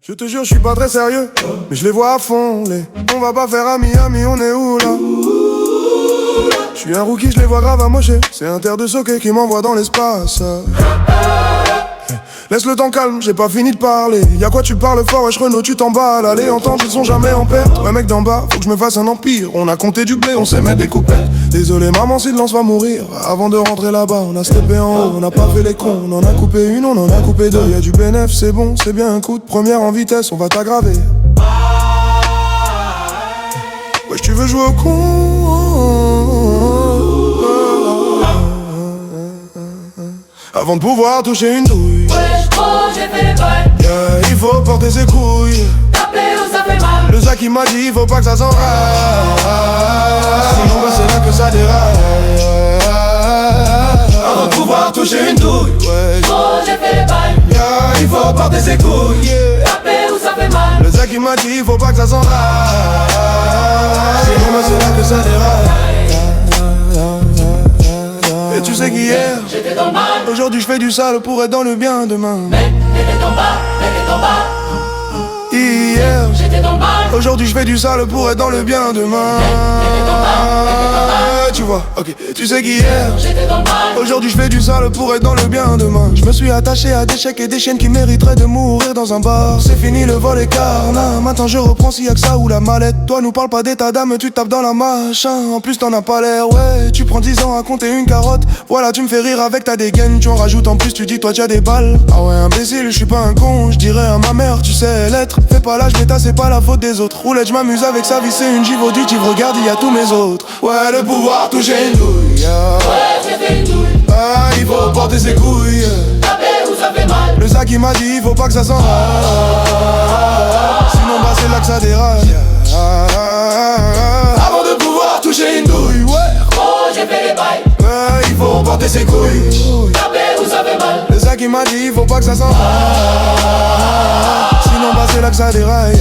Je te jure, je suis pas très sérieux, mais je les vois à fond, On va pas faire à Miami, on est où là? Je suis un rookie, je les vois grave amochés. C'est un terre de socket qui m'envoie dans l'espace. Laisse le temps calme, j'ai pas fini de parler. Y'a quoi tu parles fort, wesh Renaud tu t'emballes. Allez entendre, ils sont jamais en perte. Ouais mec d'en bas, faut que je me fasse un empire. On a compté du blé, on sait mettre des coupettes. Désolé maman si le lance va mourir. Avant de rentrer là-bas, on a steppé en haut. On a pas fait les cons, on en a coupé une, on en a coupé deux. Y'a du bénéf, c'est bon, c'est bien un coup de première en vitesse, on va t'aggraver. Wesh tu veux jouer au con? Avant de pouvoir toucher une douille. Wesh gros j'ai fait les bails. Yeah, il faut porter ses couilles. Taper où ça fait mal. Le Zach il m'a dit il faut pas que ça s'enrage. Sinon bah c'est là que ça déraille. Avant de pouvoir toucher une douille. Ouais, Gros j'ai fait les bails. yeah, il faut porter ses couilles. Yeah. Taper où ça fait mal. Le Zach il m'a dit il faut pas que ça s'enrage. Sinon bah c'est là que ça déraille. Et tu sais qu'hier J'étais dans le mal. Aujourd'hui je fais du sale pour être dans le bien demain. Mec, t'étais en bas, t'étais en bas. Hier J'étais dans le mal. Aujourd'hui je fais du sale pour être dans le bien demain. Tu vois, ok. Tu sais qu'hier J'étais dans le mal. aujourd'hui je fais du sale pour être dans le bien demain. Je me suis attaché à des chèques et des chiennes qui mériteraient de mourir dans un bar. C'est fini le vol et carnat. Maintenant je reprends s'il y a que ça ou la mallette. Toi nous parle pas d'état d'âme, tu tapes dans la machin. En plus t'en as pas l'air, ouais. Tu prends 10 ans à compter une carotte. Voilà tu me fais rire avec ta dégaine. Tu en rajoutes en plus, tu dis toi tu as des balles. Ah ouais imbécile, je suis pas un con. Je dirais à ma mère, tu sais l'être. Fais pas l'âge mais c'est pas la faute des autres. Roulette, je m'amuse avec sa vie, c'est une give auditive. Regarde, il y a tous mes autres. Ouais, le pouvoir toucher une douille. Yeah. Ouais j'ai fait une douille. Ah, il faut porter ses couilles. Taper où ça fait mal. Le Zach il m'a dit, il faut pas que ça s'enrage. Sinon, bah c'est là que ça déraille. Avant de pouvoir toucher une douille, ouais. Gros j'ai fait les bails. Il faut porter ses couilles. Taper où ça fait mal. Le Zach il m'a dit, il faut pas que ça s'enrage. Sinon, bah c'est là que ça déraille.